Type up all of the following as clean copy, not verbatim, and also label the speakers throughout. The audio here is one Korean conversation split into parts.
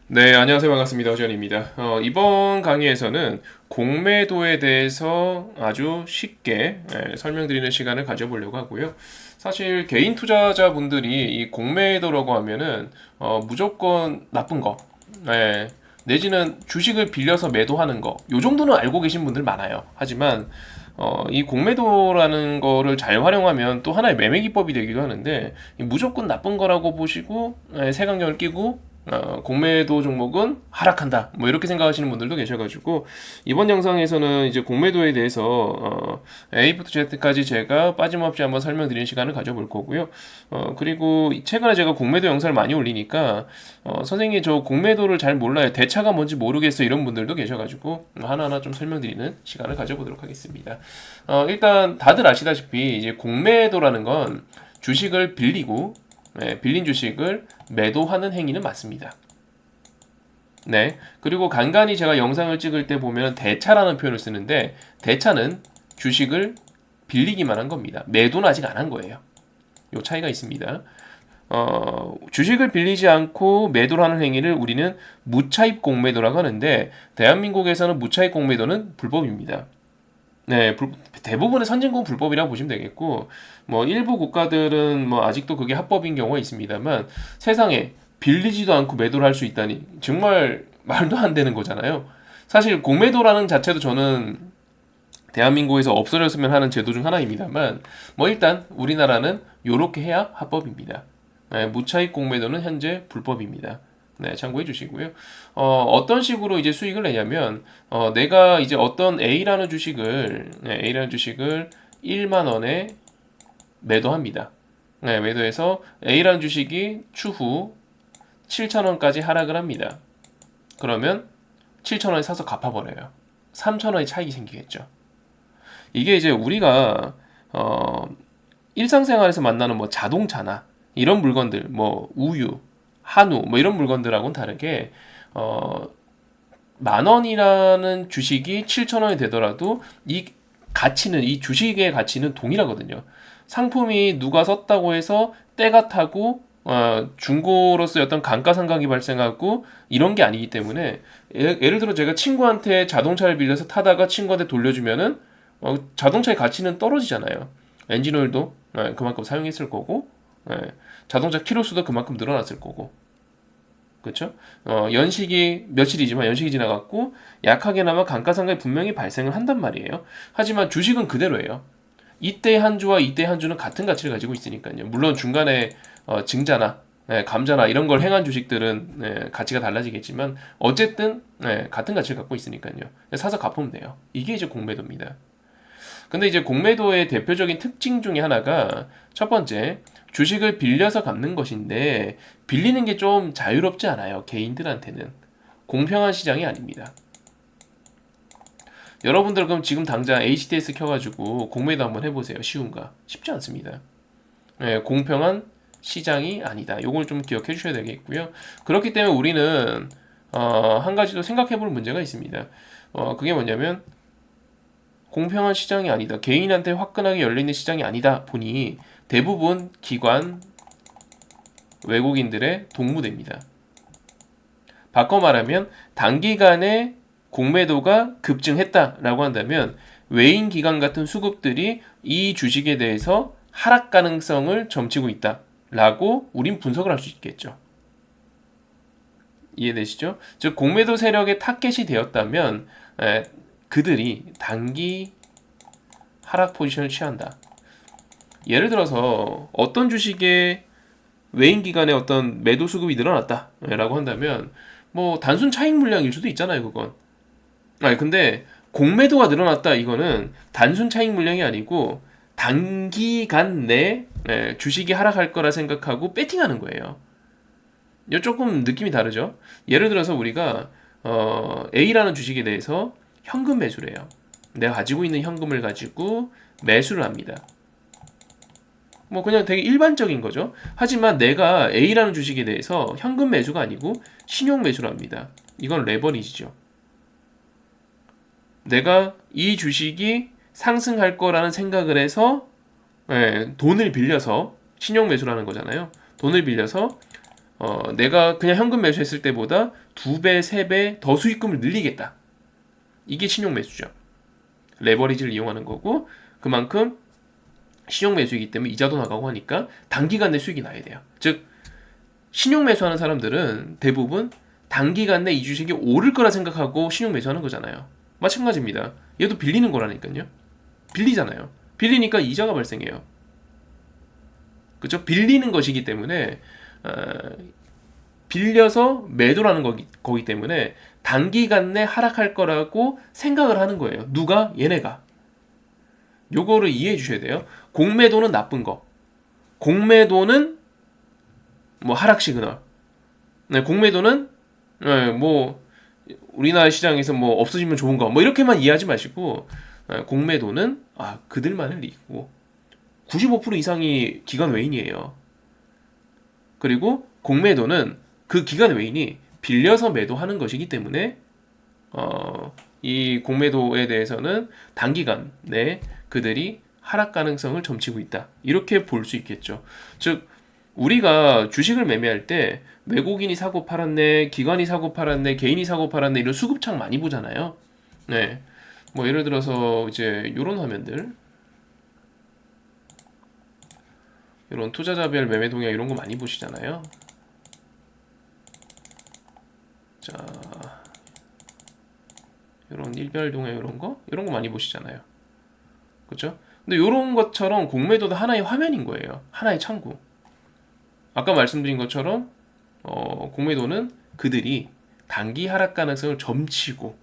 Speaker 1: 네, 안녕하세요. 반갑습니다. 허전입니다. 이번 강의에서는 공매도에 대해서 아주 쉽게 설명드리는 시간을 가져보려고 하고요. 사실 개인 투자자분들이 이 공매도라고 하면은 무조건 나쁜 거, 내지는 주식을 빌려서 매도하는 거, 요 정도는 알고 계신 분들 많아요. 하지만 이 공매도라는 거를 잘 활용하면 또 하나의 매매 기법이 되기도 하는데 무조건 나쁜 거라고 보시고 색안경을 끼고 공매도 종목은 하락한다. 뭐 이렇게 생각하시는 분들도 계셔가지고 이번 영상에서는 이제 공매도에 대해서 A부터 Z까지 제가 빠짐없이 한번 설명드리는 시간을 가져볼 거고요. 그리고 최근에 제가 공매도 영상을 많이 올리니까 선생님 저 공매도를 잘 몰라요. 대차가 뭔지 모르겠어 이런 분들도 계셔가지고 하나하나 좀 설명드리는 시간을 가져보도록 하겠습니다. 일단 다들 아시다시피 이제 공매도라는 건 주식을 빌리고 빌린 주식을 매도하는 행위는 맞습니다. 네. 그리고 간간히 제가 영상을 찍을 때 보면 대차라는 표현을 쓰는데 대차는 주식을 빌리기만 한 겁니다. 매도는 아직 안 한 거예요. 요 차이가 있습니다. 주식을 빌리지 않고 매도를 하는 행위를 우리는 무차입 공매도라고 하는데 대한민국에서는 무차입 공매도는 불법입니다. 네, 대부분의 선진국은 불법이라고 보시면 되겠고, 뭐 일부 국가들은 뭐 아직도 그게 합법인 경우가 있습니다만 세상에 빌리지도 않고 매도를 할 수 있다니 정말 말도 안 되는 거잖아요. 사실 공매도라는 자체도 저는 대한민국에서 없어졌으면 하는 제도 중 하나입니다만, 뭐 일단 우리나라는 요렇게 해야 합법입니다. 네, 무차익 공매도는 현재 불법입니다. 네, 참고해 주시고요. 어떤 식으로 이제 수익을 내냐면, 내가 이제 어떤 A라는 주식을 1만 원에 매도합니다. 네, 매도해서 A라는 주식이 추후 7천 원까지 하락을 합니다. 그러면 7천 원에 사서 갚아버려요. 3천 원의 차익이 생기겠죠. 이게 이제 우리가 일상생활에서 만나는 뭐 자동차나 이런 물건들, 뭐 우유, 한우, 뭐 이런 물건들하고는 다르게 어, 만 원이라는 주식이 7천 원이 되더라도 이 주식의 가치는 동일하거든요. 상품이 누가 섰다고 해서 때가 타고 중고로서의 어떤 감가상각이 발생하고 이런 게 아니기 때문에 예를 들어 제가 친구한테 자동차를 빌려서 타다가 친구한테 돌려주면은 자동차의 가치는 떨어지잖아요. 엔진오일도 그만큼 사용했을 거고 자동차 키로수도 그만큼 늘어났을 거고 그렇죠? 연식이 며칠이지만 연식이 지나갔고 약하게나마 감가상각이 분명히 발생을 한단 말이에요. 하지만 주식은 그대로예요. 이때 한 주와 이때 한 주는 같은 가치를 가지고 있으니까요. 물론 중간에 증자나 감자나 이런 걸 행한 주식들은 가치가 달라지겠지만 어쨌든 같은 가치를 갖고 있으니까요. 사서 갚으면 돼요. 이게 이제 공매도입니다. 근데 이제 공매도의 대표적인 특징 중에 하나가 첫 번째, 주식을 빌려서 갚는 것인데 빌리는 게 좀 자유롭지 않아요. 개인들한테는. 공평한 시장이 아닙니다. 여러분들 그럼 지금 당장 HTS 켜가지고 공매도 한번 해보세요. 쉬운가? 쉽지 않습니다. 공평한 시장이 아니다. 요걸 좀 기억해 주셔야 되겠고요. 그렇기 때문에 우리는 한 가지 더 생각해 볼 문제가 있습니다. 그게 뭐냐면 공평한 시장이 아니다. 개인한테 화끈하게 열려있는 시장이 아니다 보니 대부분 기관, 외국인들의 동무대입니다. 바꿔 말하면 단기간에 공매도가 급증했다라고 한다면 외인 기관 같은 수급들이 이 주식에 대해서 하락 가능성을 점치고 있다라고 우린 분석을 할 수 있겠죠. 이해되시죠? 즉 공매도 세력의 타겟이 되었다면 그들이 단기 하락 포지션을 취한다. 예를 들어서 어떤 주식에 외인 기관의 어떤 매도 수급이 늘어났다라고 한다면 뭐 단순 차익 물량일 수도 있잖아요, 그건. 아니 근데 공매도가 늘어났다 이거는 단순 차익 물량이 아니고 단기간 내 주식이 하락할 거라 생각하고 배팅하는 거예요. 이거 조금 느낌이 다르죠? 예를 들어서 우리가 A라는 주식에 대해서 현금 매수를 해요. 내가 가지고 있는 현금을 가지고 매수를 합니다. 뭐 그냥 되게 일반적인 거죠. 하지만 내가 A라는 주식에 대해서 현금 매수가 아니고 신용 매수를 합니다. 이건 레버리지죠. 내가 이 주식이 상승할 거라는 생각을 해서 돈을 빌려서 신용 매수를 하는 거잖아요. 돈을 빌려서 내가 그냥 현금 매수했을 때보다 2배, 3배 더 수익금을 늘리겠다. 이게 신용 매수죠. 레버리지를 이용하는 거고 그만큼 신용 매수이기 때문에 이자도 나가고 하니까 단기간 내 수익이 나야 돼요. 즉 신용 매수하는 사람들은 대부분 단기간 내 이 주식이 오를 거라 생각하고 신용 매수하는 거잖아요. 마찬가지입니다. 얘도 빌리는 거라니까요. 빌리잖아요. 빌리니까 이자가 발생해요. 그렇죠? 빌리는 것이기 때문에 빌려서 매도라는 거기 때문에 단기간 내 하락할 거라고 생각을 하는 거예요. 누가? 얘네가. 요거를 이해해 주셔야 돼요. 공매도는 나쁜 거. 공매도는 뭐 하락 시그널. 네, 공매도는 뭐 우리나라 시장에서 뭐 없어지면 좋은 거. 뭐 이렇게만 이해하지 마시고 공매도는 그들만의 리그고 95% 이상이 기관 외인이에요. 그리고 공매도는 그 기관 외인이 빌려서 매도하는 것이기 때문에 이 공매도에 대해서는 단기간 내 그들이 하락 가능성을 점치고 있다. 이렇게 볼 수 있겠죠. 즉 우리가 주식을 매매할 때 외국인이 사고 팔았네, 기관이 사고 팔았네, 개인이 사고 팔았네 이런 수급창 많이 보잖아요. 네, 뭐 예를 들어서 이제 이런 화면들, 이런 투자자별 매매 동향 이런 거 많이 보시잖아요. 자, 이런 일별 동향 이런 거 많이 보시잖아요. 그렇죠? 근데 이런 것처럼 공매도도 하나의 화면인 거예요. 하나의 창구. 아까 말씀드린 것처럼 공매도는 그들이 단기 하락 가능성을 점치고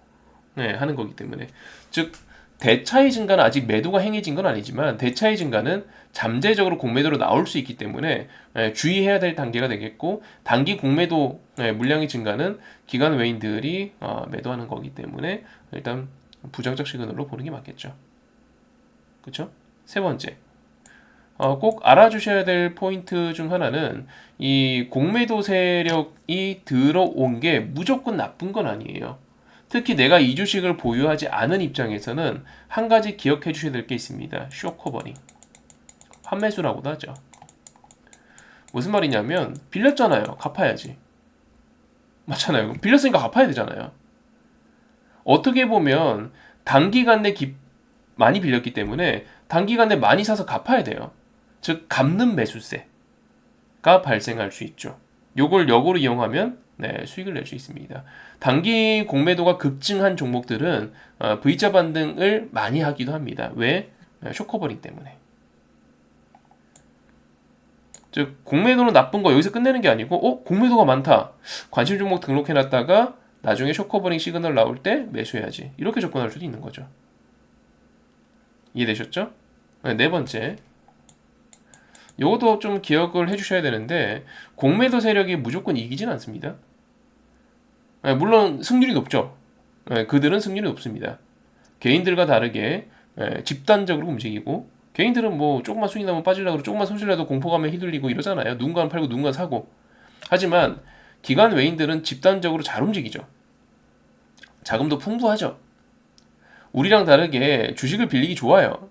Speaker 1: 하는 거기 때문에 즉 대차의 증가는 아직 매도가 행해진 건 아니지만 대차의 증가는 잠재적으로 공매도로 나올 수 있기 때문에 주의해야 될 단계가 되겠고 단기 공매도 물량의 증가는 기관 외인들이 매도하는 거기 때문에 일단 부정적 시그널로 보는 게 맞겠죠. 그렇죠? 세 번째, 꼭 알아주셔야 될 포인트 중 하나는 이 공매도 세력이 들어온 게 무조건 나쁜 건 아니에요. 특히 내가 이 주식을 보유하지 않은 입장에서는 한 가지 기억해 주셔야 될 게 있습니다. 숏 커버링. 환매수라고도 하죠. 무슨 말이냐면 빌렸잖아요. 갚아야지. 맞잖아요. 빌렸으니까 갚아야 되잖아요. 어떻게 보면 단기간 내 많이 빌렸기 때문에 단기간 내 많이 사서 갚아야 돼요. 즉 갚는 매수세가 발생할 수 있죠. 요걸 역으로 이용하면 수익을 낼 수 있습니다. 단기 공매도가 급증한 종목들은 V자 반등을 많이 하기도 합니다. 왜? 숏커버링 때문에. 즉 공매도는 나쁜 거 여기서 끝내는 게 아니고 공매도가 많다. 관심 종목 등록해놨다가 나중에 숏커버링 시그널 나올 때 매수해야지. 이렇게 접근할 수도 있는 거죠. 이해되셨죠? 네 번째, 요것도 좀 기억을 해주셔야 되는데 공매도 세력이 무조건 이기진 않습니다. 물론 승률이 높죠. 그들은 승률이 높습니다. 개인들과 다르게 집단적으로 움직이고 개인들은 뭐 조금만 수익 나면 빠지려고 조금만 손실해도 공포감에 휘둘리고 이러잖아요. 누군가는 팔고 누군가는 사고. 하지만 기관 외인들은 집단적으로 잘 움직이죠. 자금도 풍부하죠. 우리랑 다르게 주식을 빌리기 좋아요.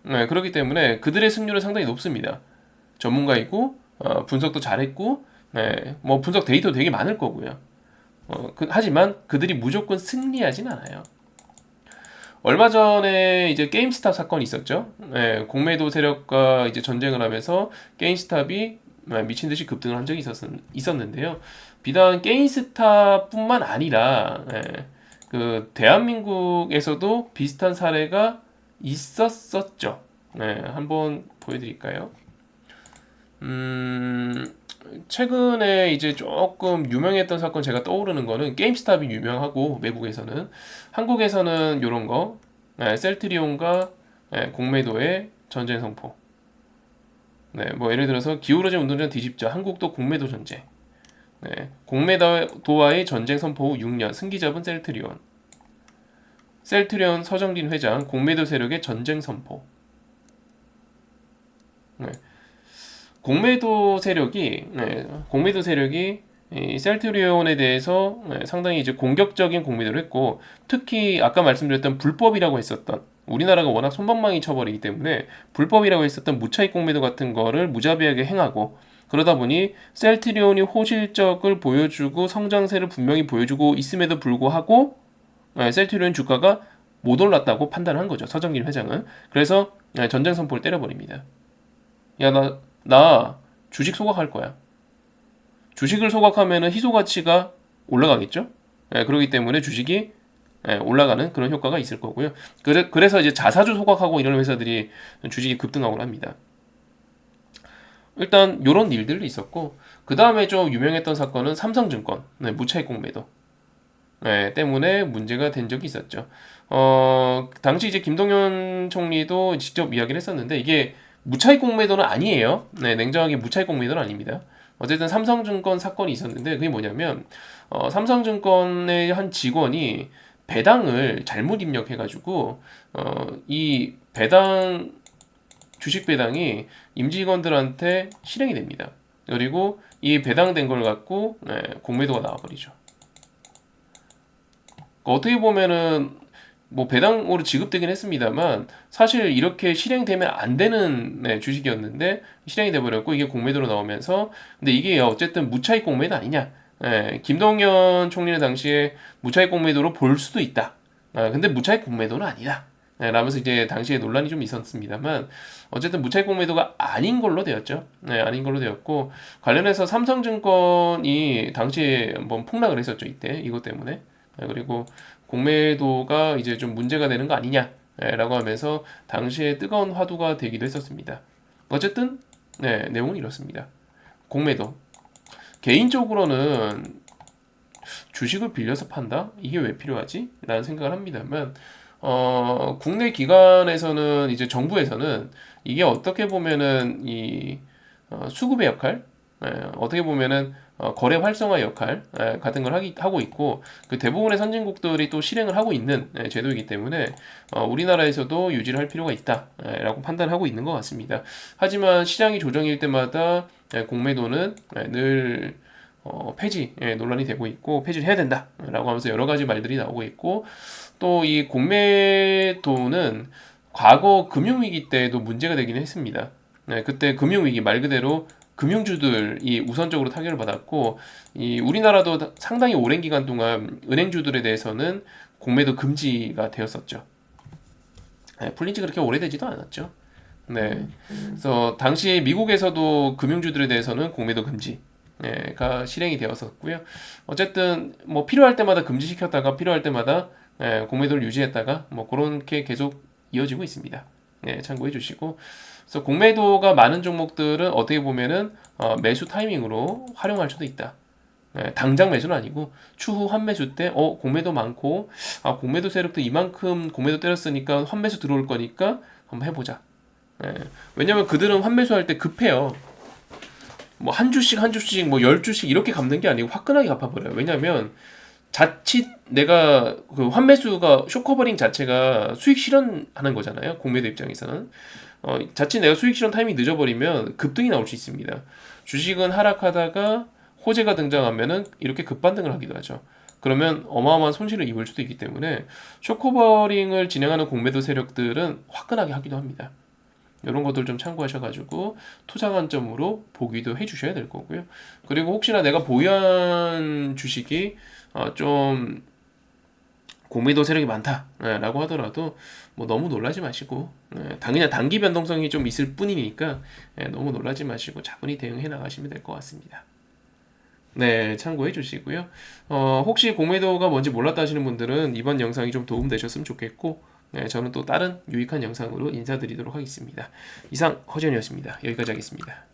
Speaker 1: 그렇기 때문에 그들의 승률은 상당히 높습니다. 전문가이고 분석도 잘했고 뭐 분석 데이터도 되게 많을 거고요. 하지만 그들이 무조건 승리하진 않아요. 얼마 전에 이제 게임스탑 사건이 있었죠. 공매도 세력과 이제 전쟁을 하면서 게임스탑이 미친 듯이 급등을 한 적이 있었는데요. 비단 게임스탑뿐만 아니라 그 대한민국에서도 비슷한 사례가 있었었죠. 한번 보여드릴까요? 최근에 이제 조금 유명했던 사건 제가 떠오르는 거는 게임스탑이 유명하고 외국에서는 한국에서는 요런 거 셀트리온과 공매도의 전쟁 선포. 뭐 예를 들어서 기울어진 운동장 뒤집자 한국도 공매도 전쟁. 공매도와의 전쟁 선포 후 6년 승기잡은 셀트리온. 셀트리온 서정린 회장 공매도 세력의 전쟁 선포. 공매도 세력이 이 셀트리온에 대해서 상당히 이제 공격적인 공매도를 했고 특히 아까 말씀드렸던 불법이라고 했었던 우리나라가 워낙 솜방망이 쳐버리기 때문에 불법이라고 했었던 무차익 공매도 같은 거를 무자비하게 행하고 그러다 보니 셀트리온이 호실적을 보여주고 성장세를 분명히 보여주고 있음에도 불구하고 셀트리온 주가가 못 올랐다고 판단한 거죠. 서정길 회장은. 그래서 전쟁 선포를 때려버립니다. 야, 나 주식 소각할 거야. 주식을 소각하면은 희소 가치가 올라가겠죠? 그렇기 때문에 주식이 올라가는 그런 효과가 있을 거고요. 그래서 이제 자사주 소각하고 이런 회사들이 주식이 급등하곤 합니다. 일단 이런 일들도 있었고, 그 다음에 좀 유명했던 사건은 삼성증권 무차익 공매도 때문에 문제가 된 적이 있었죠. 당시 이제 김동연 총리도 직접 이야기를 했었는데 이게 무차익 공매도는 아니에요. 냉정하게 무차익 공매도는 아닙니다. 어쨌든 삼성증권 사건이 있었는데 그게 뭐냐면 삼성증권의 한 직원이 배당을 잘못 입력해가지고 이 배당 주식 배당이 임직원들한테 실행이 됩니다. 그리고 이 배당된 걸 갖고 공매도가 나와버리죠. 어떻게 보면은 뭐 배당으로 지급되긴 했습니다만 사실 이렇게 실행되면 안 되는 주식이었는데 실행이 돼버렸고 이게 공매도로 나오면서 근데 이게 어쨌든 무차익 공매도 아니냐. 김동연 총리는 당시에 무차익 공매도로 볼 수도 있다. 근데 무차익 공매도는 아니다. 라면서 이제 당시에 논란이 좀 있었습니다만 어쨌든 무차익 공매도가 아닌 걸로 되었죠. 아닌 걸로 되었고 관련해서 삼성증권이 당시에 한번 폭락을 했었죠. 이때 이것 때문에. 그리고 공매도가 이제 좀 문제가 되는 거 아니냐라고 하면서 당시에 뜨거운 화두가 되기도 했었습니다. 어쨌든 내용은 이렇습니다. 공매도 개인적으로는 주식을 빌려서 판다? 이게 왜 필요하지? 라는 생각을 합니다만 국내 기관에서는 이제 정부에서는 이게 어떻게 보면은 이 수급의 역할, 어떻게 보면은 거래 활성화 역할 같은 걸 하고 있고 그 대부분의 선진국들이 또 실행을 하고 있는 제도이기 때문에 우리나라에서도 유지를 할 필요가 있다라고 판단하고 있는 것 같습니다. 하지만 시장이 조정일 때마다 공매도는 늘 폐지 논란이 되고 있고 폐지를 해야 된다라고 하면서 여러 가지 말들이 나오고 있고 또 이 공매도는 과거 금융위기 때도 문제가 되기는 했습니다. 그때 금융위기 말 그대로 금융주들이 우선적으로 타격을 받았고 이 우리나라도 상당히 오랜 기간 동안 은행주들에 대해서는 공매도 금지가 되었었죠. 풀린 지 그렇게 오래되지도 않았죠. 그래서 당시 미국에서도 금융주들에 대해서는 공매도 금지가 실행이 되었었고요. 어쨌든 뭐 필요할 때마다 금지시켰다가 필요할 때마다 공매도를 유지했다가 뭐 그렇게 계속 이어지고 있습니다. 참고해 주시고 그래서 공매도가 많은 종목들은 어떻게 보면은 매수 타이밍으로 활용할 수도 있다. 당장 매수는 아니고 추후 환매수 때 공매도 많고 공매도 세력도 이만큼 공매도 때렸으니까 환매수 들어올 거니까 한번 해보자. 왜냐면 그들은 환매수할 때 급해요. 뭐 한 주씩 뭐 10주씩 이렇게 갚는 게 아니고 화끈하게 갚아버려요. 왜냐면 자칫 내가 그 환매수가 쇼커버링 자체가 수익 실현하는 거잖아요. 공매도 입장에서는 자칫 내가 수익 실현 타이밍이 늦어버리면 급등이 나올 수 있습니다. 주식은 하락하다가 호재가 등장하면은 이렇게 급반등을 하기도 하죠. 그러면 어마어마한 손실을 입을 수도 있기 때문에 쇼커버링을 진행하는 공매도 세력들은 화끈하게 하기도 합니다. 이런 것들 좀 참고하셔가지고 투자 관점으로 보기도 해주셔야 될 거고요. 그리고 혹시나 내가 보유한 주식이 좀 공매도 세력이 많다라고 하더라도 뭐 너무 놀라지 마시고 그냥 단기 변동성이 좀 있을 뿐이니까 너무 놀라지 마시고 차분히 대응해 나가시면 될 것 같습니다. 참고해 주시고요. 혹시 공매도가 뭔지 몰랐다 하시는 분들은 이번 영상이 좀 도움 되셨으면 좋겠고 저는 또 다른 유익한 영상으로 인사드리도록 하겠습니다. 이상 허지연이었습니다. 여기까지 하겠습니다.